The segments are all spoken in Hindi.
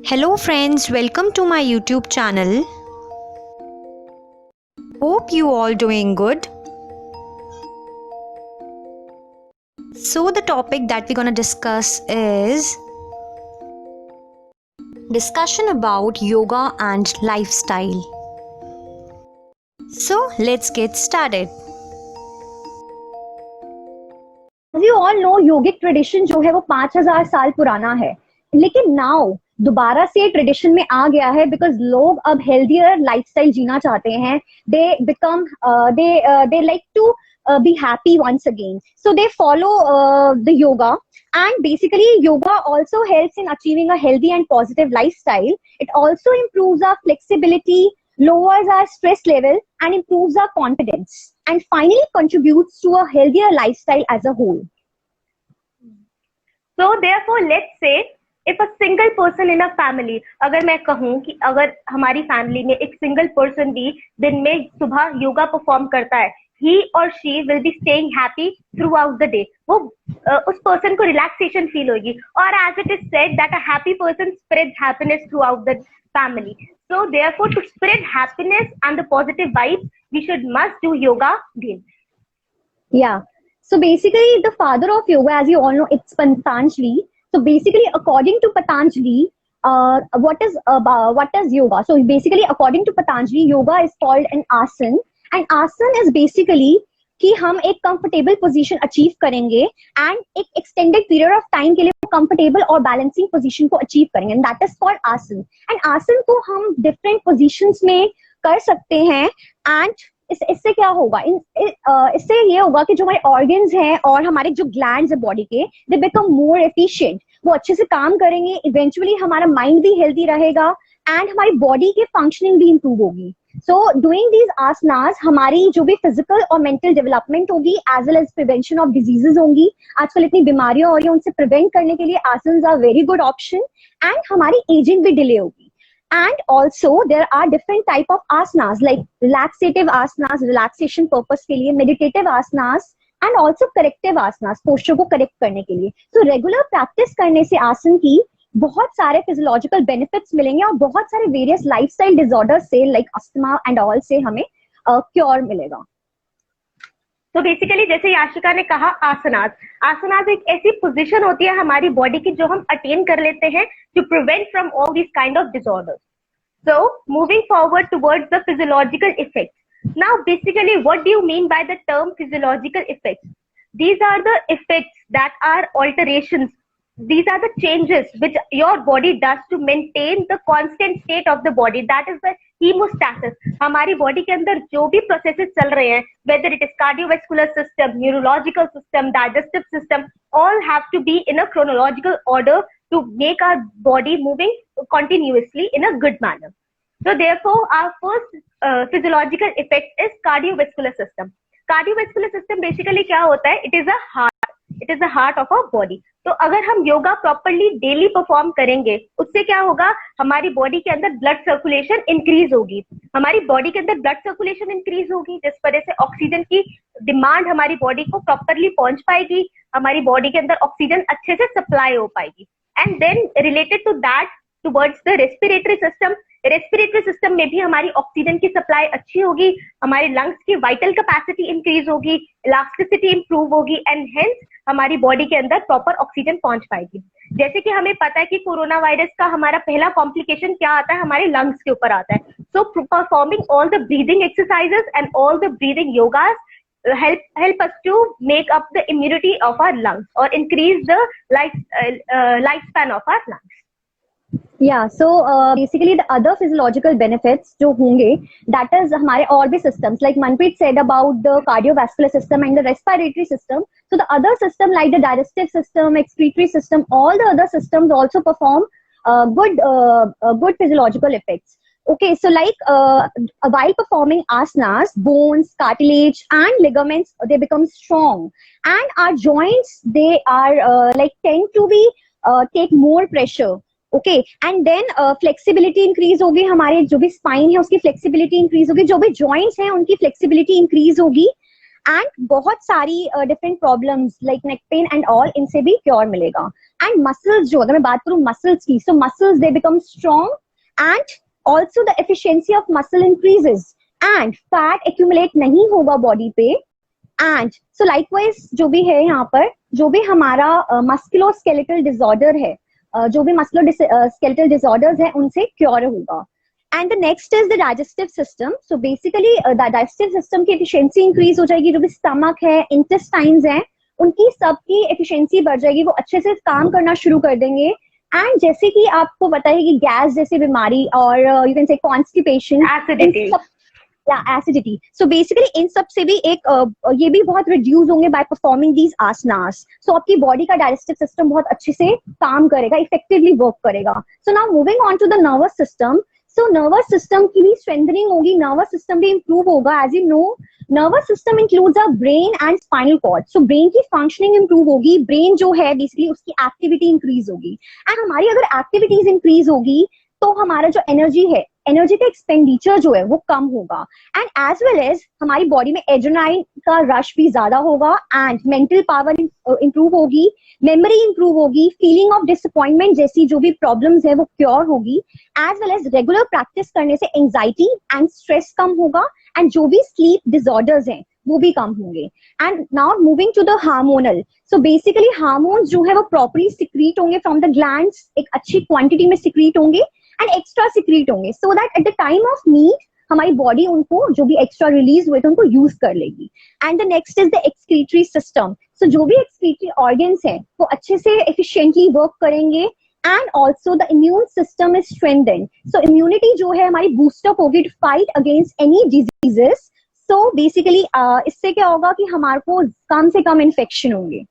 Hello friends, welcome to my YouTube channel. Hope you all doing good. So the topic that we're going to discuss is discussion about yoga and lifestyle. So let's get started. As you all know, yogic tradition जो है वो 5000 साल पुराना है, लेकिन नाउ दोबारा से ट्रेडिशन में आ गया है बिकॉज लोग अब हेल्दियर लाइफस्टाइल जीना चाहते हैं. They like to be happy once again, so they follow the yoga, and basically yoga also helps in achieving a healthy and positive lifestyle. It also improves our flexibility, lowers our stress level, and improves our confidence, and finally contributes to a healthier lifestyle as a whole. So therefore, let's say if a single person in a family, अगर मैं कहूँ कि अगर हमारी फैमिली में एक सिंगल पर्सन भी दिन में सुबह योगा परफॉर्म करता है, he or she will be staying happy throughout the day. वो उस पर्सन को रिलैक्सेशन फील होगी, और as it is said that a happy person spreads happiness throughout the family. So therefore, to spread happiness and the positive vibes, we must do yoga daily. Yeah. So basically, the father of yoga, as you all know, it's Patanjali. So basically, according to Patanjali, what is yoga? So basically, according to Patanjali, yoga is called an asan, and asan is basically कि हम एक कंफर्टेबल पोजीशन अचीव करेंगे एंड एक एक्सटेंडेड पीरियड ऑफ टाइम के लिए कंफर्टेबल और बैलेंसिंग पोजीशन को अचीव करेंगे, एंड दैट इज कॉल्ड आसन. एंड आसन को हम डिफरेंट पोजीशंस में कर सकते हैं, एंड इससे क्या होगा, इससे ये होगा कि जो हमारे ऑर्गन्स हैं और हमारे जो ग्लैंड्स है बॉडी के, दे बिकम मोर एफिशिएंट. वो अच्छे से काम करेंगे, इवेंचुअली हमारा माइंड भी हेल्दी रहेगा एंड हमारी बॉडी की फंक्शनिंग भी इंप्रूव होगी. सो डूइंग दीज आसनास हमारी जो भी फिजिकल और मेंटल डेवलपमेंट होगी, as well as prevention of diseases होंगी. आजकल इतनी बीमारियां हो रही हैं, उनसे प्रिवेंट करने के लिए asanas are very good option, and हमारी एजिंग भी डिले होगी. And also there are different type of asanas like relaxative asanas, relaxation purpose के लिए, meditative asanas, and also corrective asanas, posture को correct करने के लिए. So regular practice करने से आसन की बहुत सारे physiological benefits मिलेंगे और बहुत सारे various lifestyle disorders से like asthma and all से हमें cure मिलेगा. तो बेसिकली जैसे याशिका ने कहा, आसनास एक ऐसी पोजीशन होती है हमारी बॉडी की जो हम अटेन कर लेते हैं to prevent from all this kind of disorders. So moving forward towards the physiological effects. Now basically what do you mean by the term physiological effects? These are the effects that are alterations. These are the changes which your body does to maintain the constant state of the body. That is the hemostasis. हमारी बॉडी के अंदर जो भी प्रोसेसेस चल रहे हैं, whether it is cardiovascular system, neurological system, digestive system, all have to be in a chronological order to make our body moving continuously in a good manner. So therefore, our first physiological effect is cardiovascular system. Cardiovascular system basically क्या होता है? It is a heart. It is the heart of our body. तो अगर हम योगा प्रॉपरली डेली परफॉर्म करेंगे, उससे क्या होगा, हमारी बॉडी के अंदर ब्लड सर्कुलेशन इंक्रीज होगी. हमारी बॉडी के अंदर ब्लड सर्कुलेशन इंक्रीज होगी, जिस वजह से ऑक्सीजन की डिमांड हमारी बॉडी को प्रॉपरली पहुंच पाएगी, हमारी बॉडी के अंदर ऑक्सीजन अच्छे से सप्लाई हो पाएगी. And then related to that towards the respiratory system. Respiratory system में भी हमारी ऑक्सीजन की सप्लाई अच्छी होगी, हमारे लंग्स की वाइटल कैपेसिटी इंक्रीज होगी, इलास्टिसिटी इंप्रूव होगी, एंड हेंस हमारी बॉडी के अंदर प्रॉपर ऑक्सीजन पहुंच पाएगी. जैसे कि हमें पता है कि कोरोना वायरस का हमारा पहला कॉम्प्लिकेशन क्या आता है, हमारे लंग्स के ऊपर आता है. So performing all the breathing exercises and all the breathing yogas help us to make up the immunity of our lungs or increase the lifespan of our lungs. Yeah, so basically the other physiological benefits जो होंगे, that is हमारे और भी systems like Manpreet said about the cardiovascular system and the respiratory system. So the other system like the digestive system, excretory system, all the other systems also perform good physiological effects. Okay, so like while performing asanas, bones, cartilage, and ligaments they become strong, and our joints they are like tend to be take more pressure. Okay, and then flexibility increase होगी, हमारे जो भी स्पाइन है उसकी फ्लेक्सिबिलिटी इंक्रीज होगी, जो भी जॉइंट्स हैं उनकी फ्लेक्सिबिलिटी इंक्रीज होगी, एंड बहुत सारी different problems like neck pain and all इनसे भी क्योर मिलेगा. एंड मसल्स जो, अगर मैं बात करूं मसल्स की, so muscles they become strong and also the efficiency of muscle increases and fat accumulate नहीं होगा बॉडी पे। एंड सो लाइकवाइज जो भी है यहाँ पर, जो भी हमारा मस्कुलोस्केलेटल डिसऑर्डर है, जो भी मस्कुलोस्केलेटल डिसऑर्डर्स हैं उनसे क्योर होगा। And the next is the digestive system. So basically digestive system की एफिशिएंसी इंक्रीज हो जाएगी, जो भी स्टमक है, इंटेस्टाइन्स हैं, उनकी सबकी एफिशिएंसी बढ़ जाएगी, वो अच्छे से काम करना शुरू कर देंगे। एंड जैसे कि आपको पता है कि गैस जैसी बीमारी और यू कैन से कॉन्स्टिपेशन, एसिडिटी, या एसिडिटी, सो बेसिकली इन सब से भी एक ये भी बहुत रिड्यूस होंगे बाय परफॉर्मिंग दीज आसनास। सो आपकी बॉडी का डाइजेस्टिव सिस्टम बहुत अच्छे से काम करेगा, इफेक्टिवली वर्क करेगा। So now moving on to the nervous system. So nervous system की भी स्ट्रेंथनिंग होगी, नर्वस सिस्टम भी इंप्रूव होगा। As you know, nervous system includes a brain and spinal cord. So brain की फंक्शनिंग इंप्रूव होगी, ब्रेन जो है बेसिकली उसकी एक्टिविटी इंक्रीज होगी। एंड हमारी अगर एक्टिविटीज इंक्रीज होगी तो हमारा जो एनर्जी है, एनर्जी का एक्सपेंडिचर जो है वो कम होगा। एंड एज वेल एज हमारी बॉडी में एड्रेनालिन का रश भी ज्यादा होगा एंड मेंटल पावर इंप्रूव होगी, मेमोरी इंप्रूव होगी, फीलिंग ऑफ डिसअपॉइंटमेंट जैसी जो भी प्रॉब्लम्स है वो क्योर होगी। As well as regular practice करने से एंजाइटी एंड स्ट्रेस कम होगा एंड जो भी स्लीप डिसऑर्डर्स हैं वो भी कम होंगे। And now moving to the hormonal. So basically hormones जो है वो प्रॉपर्ली सिक्रीट होंगे फ्रॉम द ग्लैंड्स, एक अच्छी क्वांटिटी में सिक्रीट होंगे एंड एक्स्ट्रा सिक्रीट होंगे, so that at the time of need हमारी बॉडी उनको जो भी एक्स्ट्रा रिलीज हुए थे उनको यूज कर लेगी। And the next is the excretory system. So जो भी एक्सक्रीटरी ऑर्गन्स हैं वो अच्छे से एफिशिएंटली वर्क करेंगे and also the immune system is strengthened. So immunity जो है हमारी बूस्टअप होगी to fight against any diseases. So basically इससे क्या होगा कि हमारे को कम से कम इन्फेक्शन होंगे।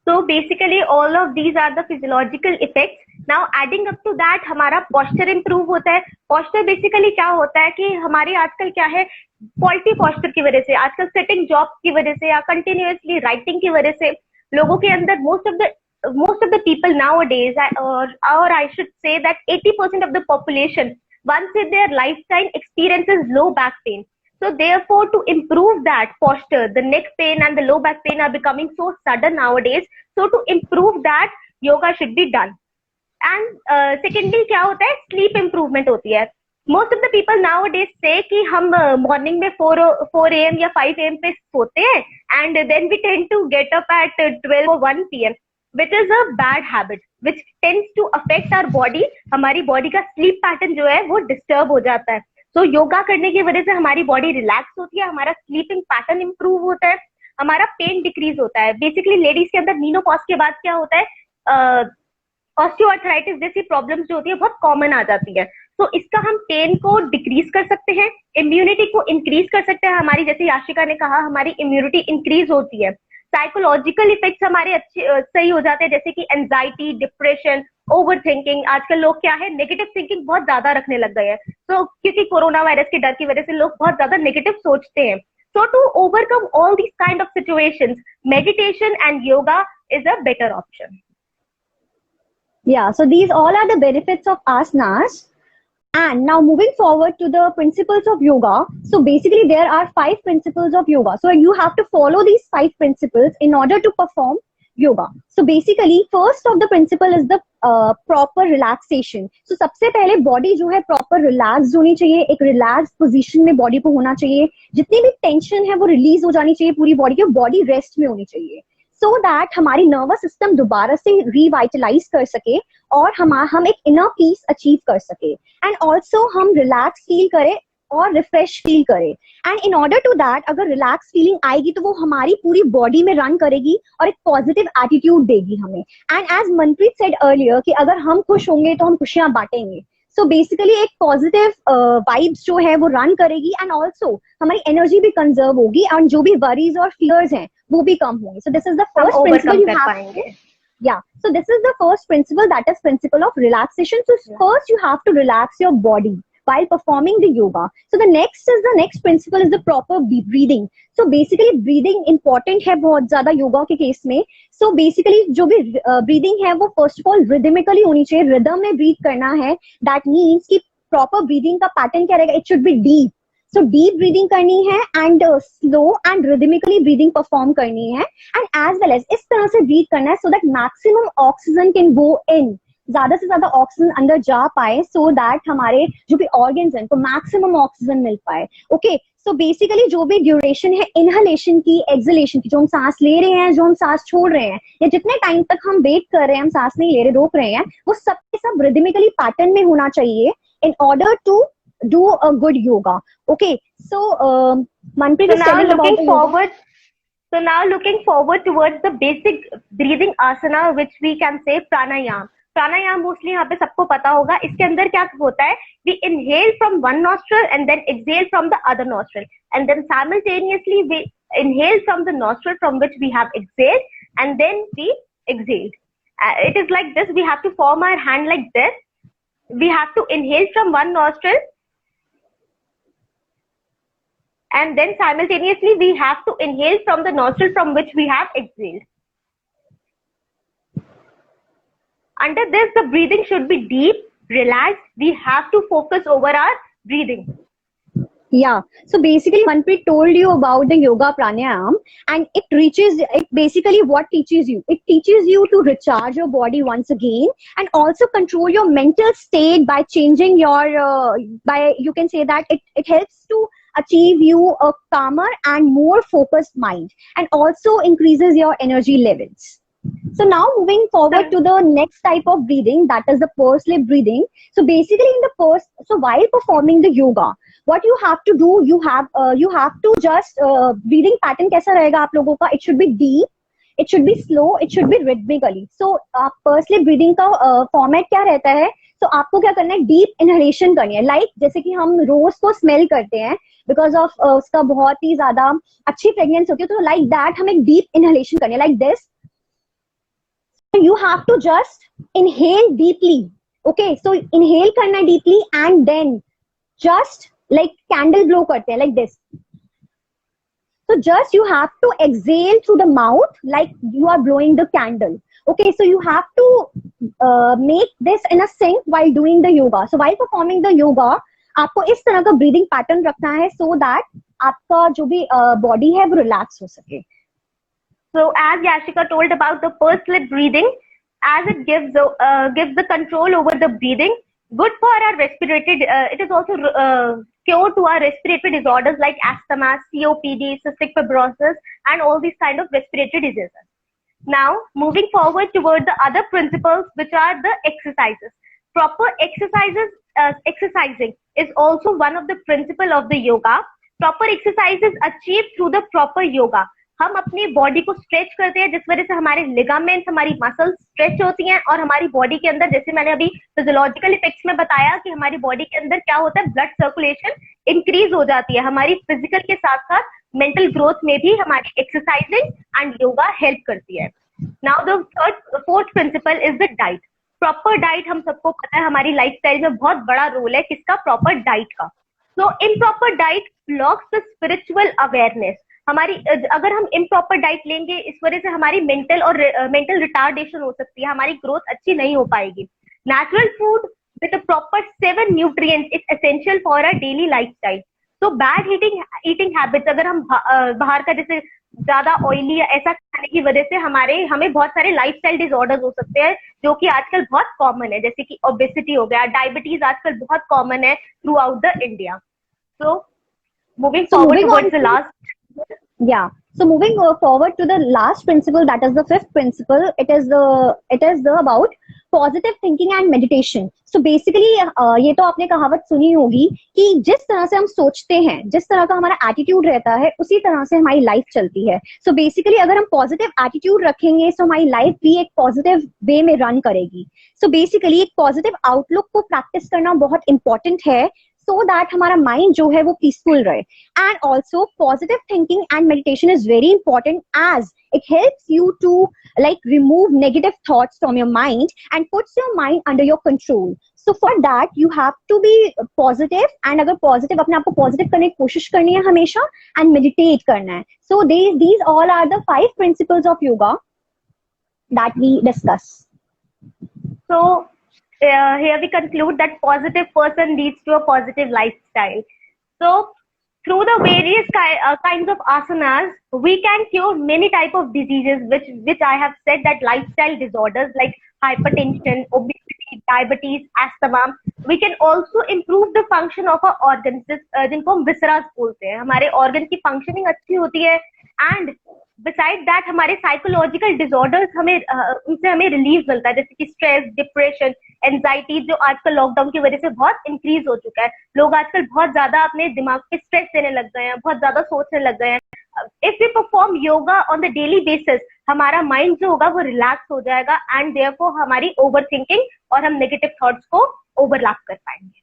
So basically all of these are the physiological effects. Now adding up to that हमारा posture improve होता है। posture basically क्या होता है कि हमारे आजकल क्या है, faulty posture की वजह से, आजकल sitting job की वजह से या continuously writing की वजह से लोगों के अंदर most of the people nowadays, or I should say that 80% of the population once in their lifetime experiences low back pain. So therefore, to improve that posture, the neck pain and the low back pain are becoming so sudden nowadays. So to improve that, yoga should be done. And secondly, क्या होता है, sleep improvement होती है। Most of the people nowadays say कि हम morning में 4 AM या 5 AM पे सोते हैं and then we tend to get up at 12 or 1 PM, which is a bad habit, which tends to affect our body. हमारी body का sleep pattern जो है वो disturb हो जाता है। तो योगा करने की वजह से हमारी बॉडी रिलैक्स होती है, हमारा स्लीपिंग पैटर्न इंप्रूव होता है, हमारा पेन डिक्रीज होता है। बेसिकली लेडीज के अंदर मीनोपॉज के बाद क्या होता है, ऑस्टियोआर्थराइटिस जैसी प्रॉब्लम्स जो होती है बहुत कॉमन आ जाती है। तो इसका हम पेन को डिक्रीज कर सकते हैं, इम्यूनिटी को इंक्रीज कर सकते हैं। हमारी, जैसे याशिका ने कहा, हमारी इम्यूनिटी इंक्रीज होती है, साइकोलॉजिकल इफेक्ट्स हमारे अच्छे सही हो जाते हैं, जैसे कि एंजाइटी, डिप्रेशन, ओवर थिंकिंग। आजकल लोग क्या है, नेगेटिव थिंकिंग बहुत ज्यादा रखने लग गए हैं। तो क्योंकि कोरोना वायरस के डर की वजह से लोग बहुत ज्यादा नेगेटिव सोचते हैं। So to overcome all these kind of situations, meditation and yoga is a better option. Yeah, so these all are the benefits of asanas. And now moving forward to the principles of yoga. So basically there are 5 principles of yoga. So you have to follow these 5 principles in order to perform yoga. So basically first of the principle is the proper relaxation. So सबसे पहले body जो है proper relaxed होनी चाहिए, एक relaxed position में body को होना चाहिए, जितनी भी tension है वो release हो जानी चाहिए पूरी body की, body rest में होनी चाहिए, so that हमारी नर्वस सिस्टम दोबारा से रिवाइटलाइज कर सके और हम एक इनर पीस अचीव कर सके एंड ऑल्सो हम रिलैक्स फील करें और रिफ्रेश फील करें। And in order to that अगर रिलैक्स फीलिंग आएगी तो वो हमारी पूरी बॉडी में रन करेगी और एक पॉजिटिव एटीट्यूड देगी हमें। And as Manpreet said earlier कि अगर हम खुश होंगे तो हम खुशियां बांटेंगे। सो बेसिकली एक पॉजिटिव वाइब्स जो है वो रन करेगी एंड ऑल्सो हमारी एनर्जी भी कंजर्व होगी एंड जो भी वरीज और फियर्स हैं वो भी कम होंगे। So this is the first principle you have. Yeah, so this is the first principle, that is principle of relaxation. So first you have to relax your body while performing the yoga. So the next principle is the proper breathing. So basically breathing important है बहुत ज्यादा योगा के केस में। So basically जो भी breathing है वो first of all rhythmically होनी चाहिए, rhythm में breathe करना है। That means कि proper breathing का pattern क्या रहेगा, it should be deep. So deep breathing करनी है and slow and rhythmically breathing perform करनी है एंड एज वेल एज इस तरह से ब्रीथ करना है so that maximum oxygen can go in, ज्यादा से ज्यादा ऑक्सीजन अंदर जा पाए सो दैट हमारे जो भी ऑर्गन्स हैं उनको मैक्सिमम ऑक्सीजन मिल पाए. ओके, सो बेसिकली जो भी ड्यूरेशन है इनहलेशन की, एक्सलेशन की, जो हम सांस ले रहे हैं, जो हम सांस छोड़ रहे हैं, या जितने टाइम तक हम वेट कर रहे हैं, हम सांस नहीं ले रहे, रोक रहे हैं, वो सब के सब रिदमिकली पैटर्न में होना चाहिए in order to do a good yoga. Okay, so Manpreet So is now telling about looking the yoga. forward, so now looking forward towards the basic breathing asana, which we can say pranayam. Pranayama mostly यहाँ पे सबको पता होगा. इसके अंदर क्या होता है, we inhale from one nostril and then exhale from the other nostril, and then simultaneously we inhale from the nostril from which we have exhaled, and then we exhaled. It is like this. We have to form our hand like this. We have to inhale from one nostril, and then simultaneously we have to inhale from the nostril from which we have exhaled. Under this, the breathing should be deep, relaxed. We have to focus over our breathing. Yeah, so basically Manpreet told you about the yoga pranayam, and it basically what teaches you, it teaches you to recharge your body once again and also control your mental state by changing your you can say that it helps to achieve you a calmer and more focused mind, and also increases your energy levels. So now moving forward to the next type of breathing, that is the pursed lip breathing. So basically so while performing the yoga, what you have to do, you have to just breathing pattern कैसा रहेगा आप लोगों का, it should be deep, it should be slow, it should be rhythmically. So pursed lip breathing का format क्या रहता है, तो आपको क्या करना है, डीप इनहेलेशन करनी है, लाइक जैसे कि हम रोज को स्मेल करते हैं बिकॉज ऑफ उसका बहुत ही ज्यादा अच्छी फ्रेग्रेंस होती है, तो लाइक दैट हमें डीप इनहेलेशन करनी है, like this. You have to just inhale deeply. Okay, so inhale karna deeply and then just like candle blow karte hain, like this. So just you have to exhale through the mouth like you are blowing the candle. Okay, so you have to make this in a sync while doing the yoga. So while performing the yoga, आपको इस तरह का breathing pattern रखना है so that आपका जो भी body है वो relax हो सके. So as Yashika told about the pursed lip breathing, as it gives the control over the breathing, good for our respiratory. It is also cure to our respiratory disorders like asthma, COPD, cystic fibrosis, and all these kind of respiratory diseases. Now moving forward toward the other principles, which are the exercises. Proper exercising is also one of the principle of the yoga. Proper exercise is achieved through the proper yoga. हम अपनी बॉडी को स्ट्रेच करते हैं जिस वजह से हमारे लिगामेंट्स, हमारी मसल्स स्ट्रेच होती हैं, और हमारी बॉडी के अंदर, जैसे मैंने अभी फिजियोलॉजिकल इफेक्ट्स में बताया कि हमारी बॉडी के अंदर क्या होता है, ब्लड सर्कुलेशन इंक्रीज हो जाती है. हमारी फिजिकल के साथ साथ मेंटल ग्रोथ में भी हमारी एक्सरसाइजिंग एंड योगा हेल्प करती है. Now the fourth principle is the diet. Proper diet, हम सबको पता है हमारी लाइफस्टाइल में बहुत बड़ा रोल है किसका, प्रॉपर डाइट का. So improper diet blocks the spiritual awareness. हमारी अगर हम इम्प्रॉपर डाइट लेंगे, इस वजह से हमारी मेंटल रिटार्डेशन हो सकती है, हमारी ग्रोथ अच्छी नहीं हो पाएगी. Natural food with a proper 7 nutrients is essential for a daily lifestyle. तो बैड ईटिंग हैबिट्स, अगर हम बाहर का जैसे ज्यादा ऑयली या ऐसा खाने की वजह से हमें बहुत सारे लाइफस्टाइल डिसऑर्डर्स हो सकते हैं जो कि आजकल बहुत कॉमन है, जैसे कि ओबेसिटी हो गया, डायबिटीज आजकल बहुत कॉमन है through out the India. So moving forward towards the last. Yeah. So moving forward to the last principle, that is the fifth principle. It is the about positive thinking and meditation. So basically ये तो आपने कहावत सुनी होगी कि जिस तरह से हम सोचते हैं, जिस तरह का हमारा एटीट्यूड रहता है, उसी तरह से हमारी लाइफ चलती है. So basically अगर हम पॉजिटिव एटीट्यूड रखेंगे तो हमारी लाइफ भी एक पॉजिटिव वे में रन करेगी. So basically एक पॉजिटिव आउटलुक को प्रैक्टिस करना बहुत इंपॉर्टेंट है so that हमारा माइंड जो है वो पीसफुल रहे. And also positive thinking and meditation is very important as it helps you to like remove negative thoughts from your mind and puts your mind under your control. So for that you have to be positive, and अगर positive अपने आप को positive करने की कोशिश करनी है हमेशा, and meditate करना है. So these all are the 5 principles of yoga that we discuss. So here we conclude that positive person leads to a positive lifestyle. So through the various kinds of asanas, we can cure many type of diseases, which I have said, that lifestyle disorders like hypertension, obesity, diabetes, asthma. We can also improve the function of our organs, जिनको हम visceras बोलते हैं. हमारे organ की functioning अच्छी होती है, and besides that हमारे psychological disorders हमें उनसे हमें relief मिलता है, जैसे कि stress, depression, एंजाइटी, जो आजकल लॉकडाउन की वजह से बहुत इंक्रीज हो चुका है. लोग आजकल बहुत ज्यादा अपने दिमाग पे स्ट्रेस देने लग गए हैं, बहुत ज्यादा सोचने लग गए हैं. If we perform yoga on the daily basis, हमारा माइंड जो होगा वो रिलैक्स हो जाएगा, एंड देयरफॉर हमारी ओवर थिंकिंग और हम नेगेटिव थॉट्स को ओवरलैप कर पाएंगे.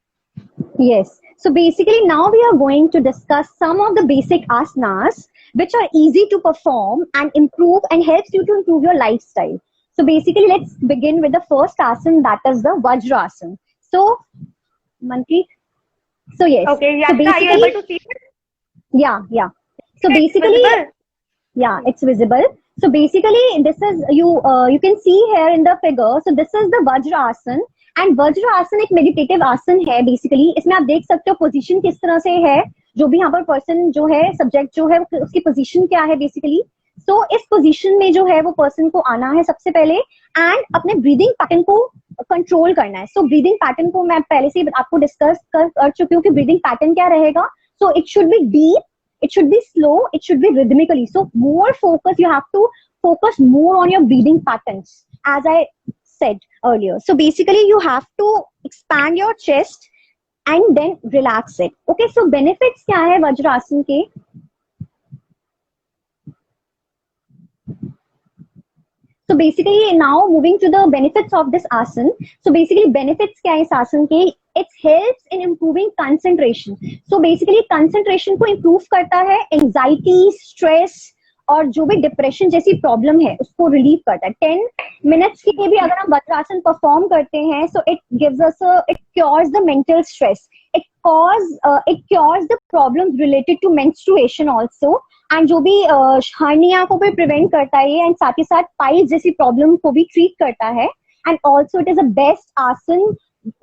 Yes. So basically now we are going to discuss some of the basic asanas which are easy to perform and improve and helps you to improve your lifestyle. So basically let's begin with the first asana, that is the Vajrasana. So Manpreet. So yes. Okay, yeah, so are you able to see it? Yeah. So It's basically visible? yeah, it's visible. So basically this is you can see here in the figure. So this is the Vajrasana. And vajrasana एक मेडिटेटिव आसन है. बेसिकली इसमें आप देख सकते हो पोजीशन किस तरह से है, जो भी यहाँ पर पर्सन जो है, सब्जेक्ट जो है, उसकी पोजीशन क्या है बेसिकली. सो इस पोजीशन में जो है वो पर्सन को आना है सबसे पहले, एंड अपने ब्रीदिंग पैटर्न को कंट्रोल करना है. सो ब्रीदिंग पैटर्न को मैं पहले से आपको डिस्कस कर चुकी हूँ कि ब्रीदिंग पैटर्न क्या रहेगा. So it should be deep, it should be slow, it should be rhythmically. So more focus, you have to focus more on your breathing patterns, as I said earlier. So basically you have to expand your chest and then relax it. Okay, so benefits क्या है वज्रासन के. So basically now moving to the benefits of this asan. So basically benefits क्या है इस आसन के. It helps in improving concentration. So basically concentration को improve करता है, anxiety, stress और जो भी डिप्रेशन जैसी प्रॉब्लम है उसको रिलीव करता है. 10 मिनट्स के लिए भी अगर हम वज्रासन परफॉर्म करते हैं, so it gives us, it cures the mental stress, it cures the problems related to menstruation also, and जो भी हर्निया को भी प्रिवेंट करता है, एंड साथ ही साथ पाइल्स जैसी प्रॉब्लम को भी ट्रीट करता है. And also it is a best आसन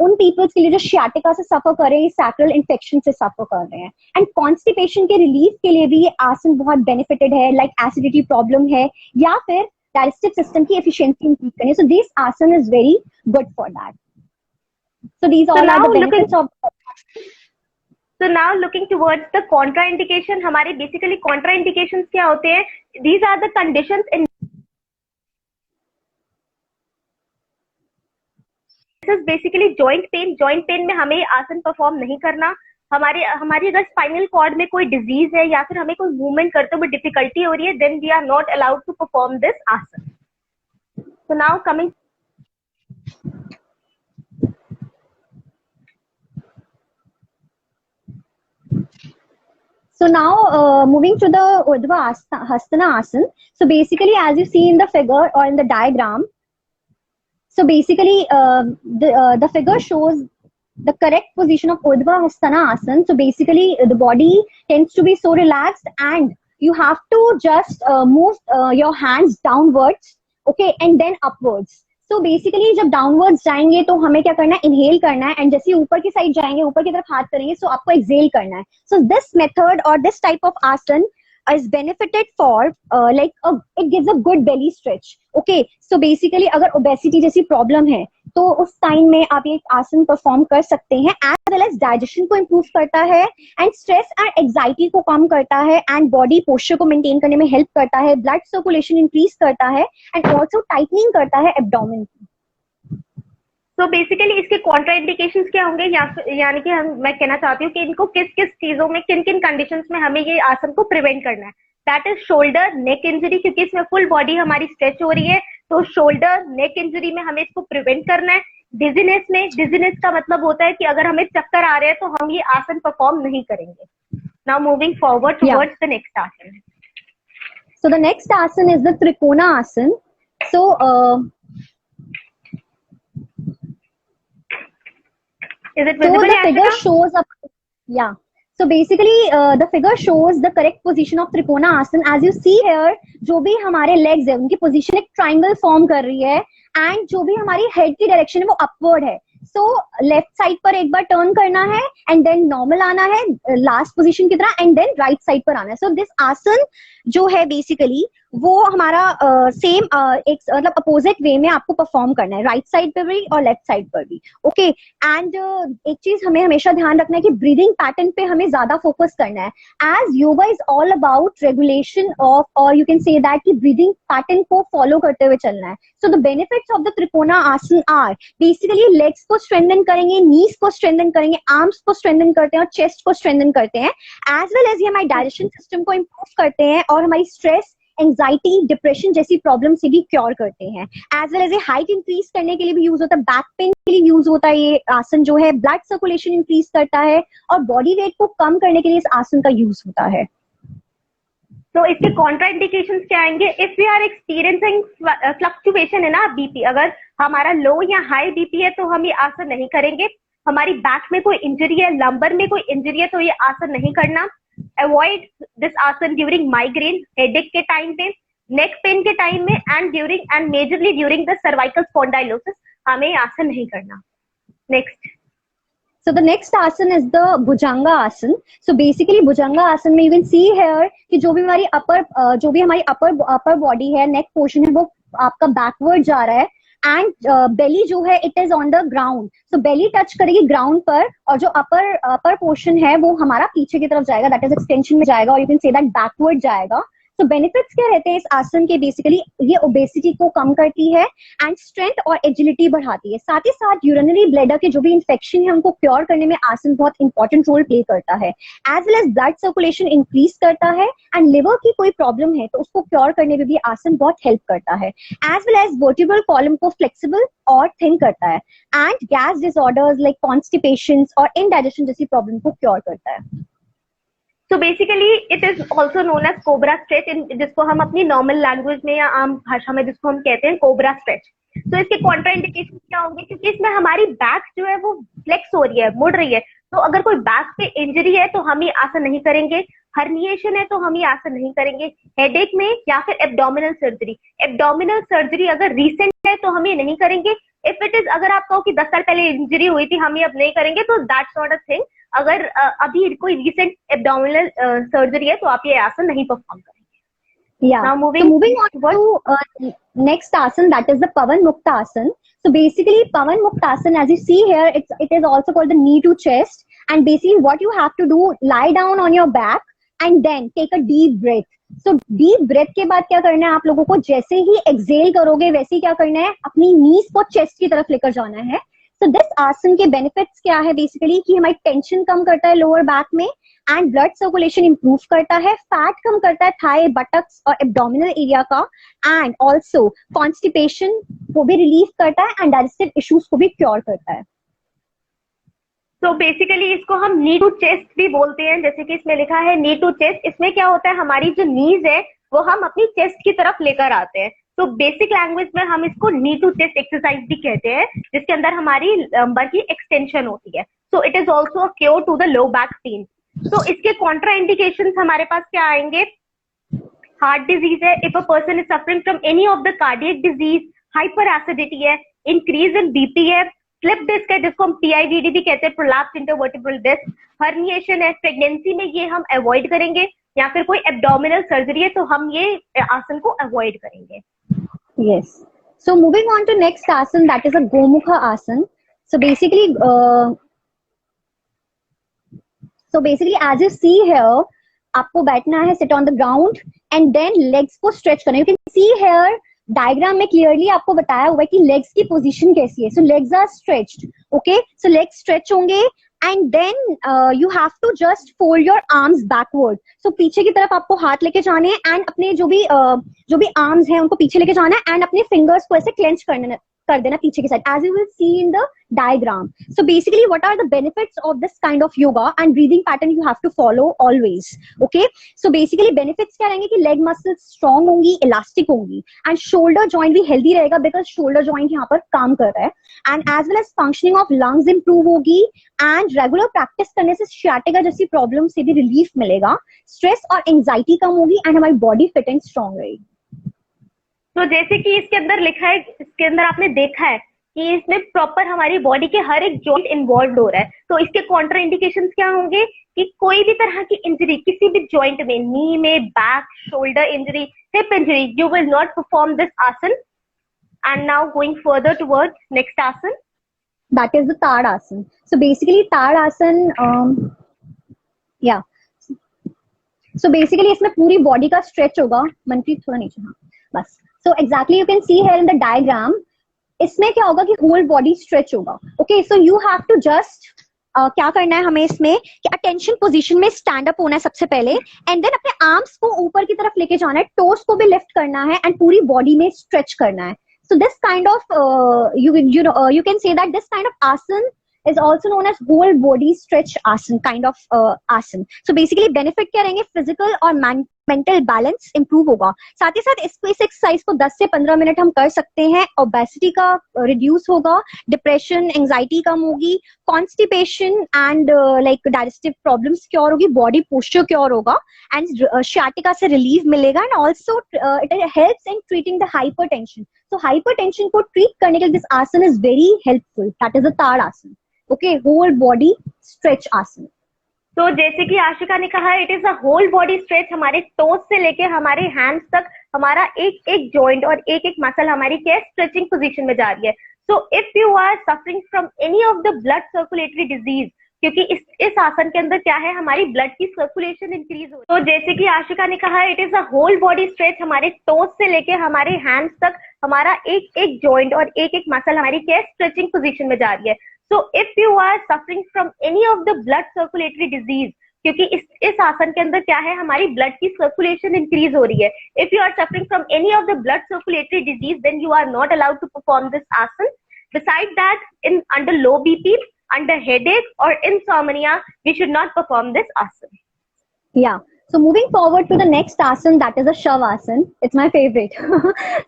उन पीपल्स के लिए जो शियाटिका से सफर कर रहे हैं, सैक्रल इन्फेक्शन से सफर कर रहे हैं. एंड कॉन्स्टिपेशन के रिलीफ के लिए भी ये आसन बहुत बेनिफिटेड है, लाइक एसिडिटी प्रॉब्लम है या फिर डाइजेस्टिव सिस्टम की एफिशिएंसी इंक्रीज करने. So this asana is very good for that. So these all are the benefits of. So now looking towards the contraindication, हमारे basically contraindications क्या होते हैं? These are the conditions in this is basically joint pain. Joint pain में हमें आसन परफॉर्म नहीं करना. हमारी अगर स्पाइनल कॉर्ड में कोई डिजीज है या फिर हमें कोई मूवमेंट करते हुए डिफिकल्टी हो रही है, then we are not allowed to perform this asana. So now coming. So now moving to the Urdhva Hastana Asana. So basically as you see in the figure or in the diagram, so basically the figure shows the correct position of Urdhva Hastana Asana. So basically the body tends to be so relaxed, and you have to just move your hands downwards, okay, and then upwards. So basically जब downwards जाएंगे तो हमें क्या करना है, inhale करना है, and जैसे ऊपर की साइड जाएंगे, ऊपर की तरफ हाथ करेंगे, so आपको exhale करना है. So this method or this type of asan is benefited for it gives a good belly stretch. Okay, so basically अगर obesity जैसी problem है तो उस टाइम में आप ये आसन परफॉर्म कर सकते हैं. एज वेल एज डाइजेशन को इम्प्रूव करता है, एंड स्ट्रेस एंड एंजाइटी को कम करता है, एंड बॉडी पोस्चर को मेंटेन करने में हेल्प करता है, ब्लड सर्कुलेशन इंक्रीज करता है, एंड ऑल्सो टाइटनिंग करता है एब्डोमेन की. तो बेसिकली इसके कॉन्ट्राइंडिकेशंस क्या होंगे, यानी कि मैं कहना चाहती हूँ कि इनको किस किस चीजों में, किन किन कंडीशंस में हमें ये आसन को प्रिवेंट करना है. That is shoulder neck injury, क्योंकि इसमें फुल बॉडी हमारी स्ट्रेच हो रही है, तो शोल्डर नेक इंजरी में हमें इसको प्रिवेंट करना है. डिजीनेस में, डिजीनेस का मतलब होता है कि अगर हमें चक्कर आ रहे हैं तो हम ये आसन परफॉर्म नहीं करेंगे. Now moving forward towards the next आसन. So the next asan is the Trikona Asan. So is it visible? So the figure shows up. Yeah. So basically the figure shows the correct position of Trikona Asan. As you see here, जो भी हमारे legs है उनकी position एक triangle form कर रही है, and जो भी हमारी head की direction है वो upward है. सो लेफ्ट साइड पर एक बार टर्न करना है एंड देन नॉर्मल आना है लास्ट पोजीशन की तरह एंड देन राइट साइड पर आना है. सो दिस आसन जो है बेसिकली वो हमारा सेम एक मतलब अपोजिट वे में आपको परफॉर्म करना है, राइट साइड पर भी और लेफ्ट साइड पर भी. ओके एंड एक चीज हमें हमेशा ध्यान रखना है कि ब्रीदिंग पैटर्न पे हमें ज्यादा फोकस करना है, as yoga is all about regulation of, और यू कैन से दैट कि ब्रीदिंग पैटर्न को फॉलो करते हुए चलना है. So the benefits of the trikonasana are basically legs को स्ट्रेंथन करेंगे, नीज को स्ट्रेंथन करेंगे, आर्म्स को स्ट्रेंथन करते हैं और चेस्ट को स्ट्रेंथन करते हैं, एज वेल एज ये हमारे डाइजेशन सिस्टम को इम्प्रूव करते हैं और हमारी स्ट्रेस, एंजाइटी, डिप्रेशन जैसी प्रॉब्लम से भी क्योर करते हैं. एज वेल एज ये हाइट इंक्रीज करने के लिए भी यूज होता है, बैक पेन के लिए यूज होता है ये आसन जो है, ब्लड सर्कुलेशन इंक्रीज करता है और बॉडी वेट को कम करने के लिए इस आसन का यूज होता है. तो इसके कॉन्ट्राइंडिकेशंस क्या आएंगे? If we are experiencing fluctuation है ना बीपी, अगर हमारा लो या हाई बीपी है तो हम ये आसन नहीं करेंगे. हमारी बैक में कोई इंजरी है, लंबर में कोई इंजरी है तो ये आसन नहीं करना. अवॉइड दिस आसन ड्यूरिंग माइग्रेन, हेडेक के टाइम पे, नेक पेन के टाइम में and majorly during the cervical spondylosis हमें आसन नहीं करना. नेक्स्ट. So the next आसन is the भुजंगा आसन. So basically भुजंगा आसन में you can see here कि जो भी हमारी अपर बॉडी है, नेक पोर्शन है, वो आपका बैकवर्ड जा रहा है एंड बेली जो है it is on the ground. So belly touch करेगी ग्राउंड पर और जो अपर पोर्शन है वो हमारा पीछे की तरफ जाएगा, दैट इज एक्सटेंशन में जाएगा और you can say that backward जाएगा. तो बेनिफिट्स क्या रहते हैं इस आसन के? बेसिकली ये ओबेसिटी को कम करती है एंड स्ट्रेंथ और एजिलिटी बढ़ाती है. साथ ही साथ यूरिनरी ब्लैडर के जो भी इन्फेक्शन है उनको क्योर करने में आसन बहुत इंपॉर्टेंट रोल प्ले करता है. As well as blood circulation increase करता है एंड लिवर की कोई प्रॉब्लम है तो उसको क्योर करने में भी आसन बहुत हेल्प करता है. As well as vertebral column को फ्लेक्सिबल और थिन करता है and gas disorders like constipation और इनडाइजेशन जैसी प्रॉब्लम को क्योर करता है. So basically it is also known as cobra stretch, जिसको हम अपनी नॉर्मल लैंग्वेज में या आम भाषा में जिसको हम कहते हैं कोबरा स्ट्रेच. तो इसके कॉन्ट्राइंडिकेशन क्या होंगे? क्योंकि इसमें हमारी बैक जो है वो फ्लेक्स हो रही है, मुड़ रही है, तो अगर कोई बैक पे इंजरी है तो हम ये आसन नहीं करेंगे. हर्निएशन है तो हम ये आसन नहीं करेंगे. हेडेक में या फिर एब्डोमिनल सर्जरी अगर रिसेंट है तो हम ये नहीं करेंगे. इफ इट इज, अगर आप कहो कि 10 साल पहले इंजरी हुई थी हम ये अब नहीं करेंगे, तो दैट्स नॉट अ थिंग. अगर अभी कोई रिसेंट एब्डोमिनल सर्जरी है तो आप ये आसन नहीं परफॉर्म करेंगे. Yeah. Now moving on to next asan, that is the Pavan Mukta Asan. So basically Pavan Mukta Asan, as you see here, it is also called the knee to chest. And basically what you have to do, lie down on your back and then take a deep breath. So deep breath के बाद क्या करना है आप लोगों को? जैसे ही exhale करोगे वैसे ही क्या करना है, अपनी knees को chest की तरफ लेकर जाना है. So this आसन के benefits क्या है? बेसिकली कि हमारी टेंशन कम करता है लोअर बैक में एंड ब्लड सर्कुलेशन इंप्रूव करता है, फैट कम करता है थाई, बटक्स और एब्डोमिनल एरिया का, एंड ऑल्सो कॉन्स्टिपेशन को भी रिलीव करता है एंड डाइजेस्टिव इश्यूज को भी क्योर करता है. तो बेसिकली इसको हम नी टू चेस्ट भी बोलते हैं, जैसे कि इसमें लिखा है नी टू चेस्ट. इसमें क्या होता है, हमारी जो नीज है वो हम अपनी चेस्ट की तरफ लेकर आते हैं. तो बेसिक लैंग्वेज में हम इसको नी टू चेस्ट एक्सरसाइज भी कहते हैं, जिसके अंदर हमारी लंबर की एक्सटेंशन होती है. So it is also a cure to the low back pain. तो इसके कॉन्ट्रा इंडिकेशंस हमारे पास क्या आएंगे? हार्ट डिजीज है, if a person is suffering from any of the cardiac disease, hyperacidity है, इंक्रीज इन बीपी है, स्लिप डिस्क है जिसको हम PIDD भी कहते हैं, प्रोलैप्स इंटरवर्टिब्रल डिस्क, हर्निएशन है, प्रेगनेंसी में ये हम अवॉइड करेंगे, या फिर कोई एब्डोमिनल सर्जरी है तो हम ये आसन को अवॉइड करेंगे. Yes. So moving on to next asan, that is a Gomukha Asan. So basically as you see here, आपको बैठना है, sit on the ground and then legs को stretch करना है. You can see here diagram में क्लियरली आपको बताया हुआ है कि लेग्स की पोजीशन कैसी है. So legs are stretched, okay. So legs stretch होंगे and then you have to just fold your arms backward. So पीछे की तरफ आपको हाथ लेके जाने हैं एंड अपने जो भी आर्म्स हैं उनको पीछे लेके जाना है एंड अपने फिंगर्स को ऐसे क्लेंच कर देना पीछे की side, as you will see in the diagram. So basically what are the benefits of this kind of yoga and breathing pattern you have to follow always, okay. So basically benefits क्या रहेंगे कि leg muscles strong होंगी, elastic होंगी and shoulder joint भी healthy रहेगा because shoulder joint यहाँ पर काम कर रहा है, and as well as functioning of lungs improve होगी and regular practice करने से sciatica जैसी problem से भी relief मिलेगा, stress और anxiety कम होगी and हमारी body fit and strong रहेगी. तो जैसे कि इसके अंदर लिखा है, इसके अंदर आपने देखा है कि इसमें प्रॉपर हमारी बॉडी के हर एक जॉइंट इन्वॉल्व हो रहा है। तो इसके कॉन्ट्रा इंडिकेशंस क्या होंगे कि कोई भी तरह की इंजरी किसी भी जॉइंट में, नी में, back, shoulder injury, hip injury, you will not perform this आसन। And now going further towards next asan. That is the Tadasana. So basically Tadasana, yeah. So basically इसमें पूरी बॉडी का स्ट्रेच होगा। मनप्रीत थोड़ा नीचे, हाँ बस। So exactly you can see here in the diagram, इसमें क्या होगा कि होल बॉडी स्ट्रेच होगा। Okay, so you have to just क्या करना है हमें इसमें कि अटेंशन पोजीशन में स्टैंड अप होना है सबसे पहले, एंड देन अपने आर्म्स को ऊपर की तरफ लेके जाना है, टोस को भी लिफ्ट करना है एंड पूरी बॉडी में स्ट्रेच करना है। So this kind of you can say that this kind of asan is also known as whole body stretch asan kind of asan. So basically benefit क्या रहेंगे, physical और mental balance improve होगा। साथ ही साथ इस एक्सरसाइज को 10 से 15 मिनट हम कर सकते हैं। ओबेसिटी का रिड्यूस होगा, डिप्रेशन, एंजाइटी कम होगी, constipation and like digestive problems cure होगी, बॉडी पोस्चर क्योर होगा एंड sciatica से रिलीफ मिलेगा and also it helps in treating the hypertension. So hypertension को ट्रीट करने के लिए this आसन is very helpful. That is a Tadasana. Okay, whole body stretch आसन। तो जैसे कि आशिका ने कहा, it is a whole body stretch. हमारे टोस से लेके हमारे हैंड्स तक हमारा एक एक जॉइंट और एक एक मसल हमारी क्या स्ट्रेचिंग पोजीशन में जा रही है। So if you are suffering from any of the blood circulatory disease, क्योंकि इस आसन के अंदर क्या है, हमारी ब्लड की सर्कुलेशन इंक्रीज हो। तो जैसे कि आशिका ने कहा, it is a whole body stretch. हमारे टोस से लेके हमारे हैंड्स तक हमारा एक एक जॉइंट और एक एक मसल हमारी क्या स्ट्रेचिंग पोजीशन में जा रही है। So if you are suffering from any of the blood circulatory disease, क्योंकि इस आसन के अंदर क्या है, हमारी ब्लड की सर्कुलेशन इंक्रीज हो रही है। If you are suffering from any of the blood circulatory disease, then you are not allowed to perform this asana. Besides that, in under low BP, under headache or insomnia, we should not perform this asan. Yeah. So moving forward to the next asan, that is a Shavasana. It's my favorite.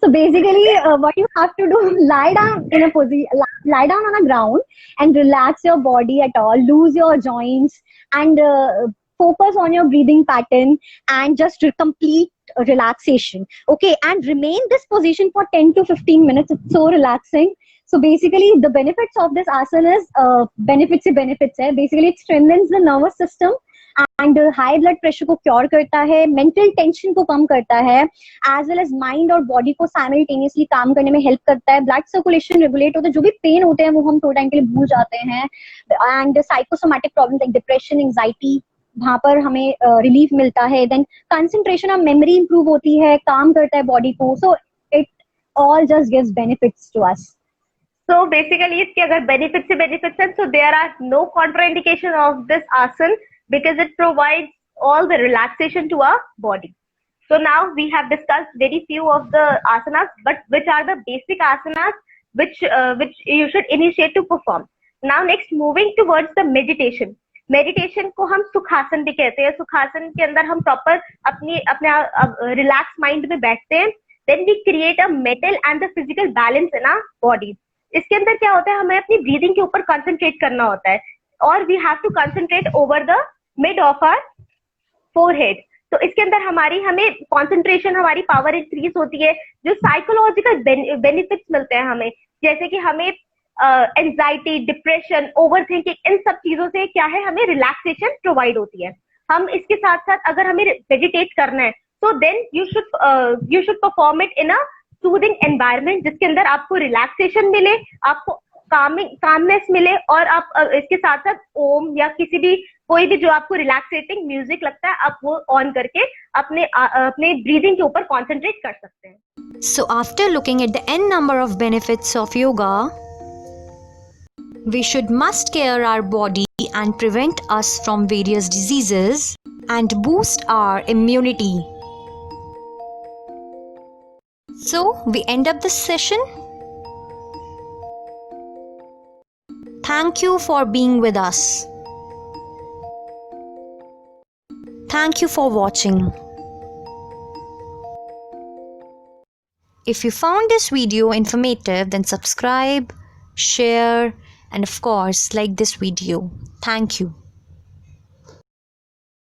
So basically, what you have to do, lie down in a position, lie down on a ground and relax your body at all, lose your joints and focus on your breathing pattern and just complete relaxation. Okay, and remain this position for 10 to 15 minutes. It's so relaxing. So basically, the benefits of this asana is benefits है. Basically, it strengthens the nervous system and high blood pressure को cure करता है, mental tension को कम करता है, as well as mind और body को simultaneously काम करने में help करता है, blood circulation regulate होता है, जो भी pain होते हैं वो हम थोड़ा टाइम के लिए भूल जाते हैं, and psychosomatic problems like depression, anxiety, वहाँ पर हमें रिलीफ मिलता है। देन कंसंट्रेशन और मेमोरी इंप्रूव होती है, काम करता है बॉडी को। So it all just gives benefits to us. So basically, इसके अगर benefits हैं, so there are no contraindication of this asan because it provides all the relaxation to our body. So now we have discussed very few of the asanas, but which are the basic asanas which you should initiate to perform. Now next, moving towards the meditation. Meditation को हम सुखासन भी कहते हैं। सुखासन के अंदर हम प्रॉपर अपने रिलैक्स माइंड में बैठते हैं। Then we create a mental and the physical balance in our body. इसके अंदर क्या होता है, हमें अपनी ब्रीदिंग के ऊपर कंसंट्रेट करना होता है और we have to concentrate over the mid of our forehead. तो इसके अंदर हमें कंसंट्रेशन, हमारी पावर इंक्रीज होती है। जो साइकोलॉजिकल बेनिफिट्स मिलते हैं हमें, जैसे कि हमें एंजाइटी, डिप्रेशन, ओवर थिंकिंग, इन सब चीजों से क्या है, हमें रिलैक्सेशन प्रोवाइड होती है। हम इसके साथ साथ अगर हमें मेडिटेट करना है तो then you should perform it in a soothing environment, जिसके अंदर आपको रिलैक्सेशन मिले, आपको कामनेस मिले और आप इसके साथ साथ ओम या कोई भी जो आपको रिलैक्सेटिंग म्यूजिक लगता है, आप वो ऑन करके अपने ब्रीदिंग के ऊपर कॉन्सेंट्रेट कर सकते हैं। So after looking at the n number of benefits of yoga, we should must care our body and prevent us from various diseases and boost our immunity. So we end up this session. Thank you for being with us. Thank you for watching. If you found this video informative, then subscribe, share, and of course, like this video. Thank you.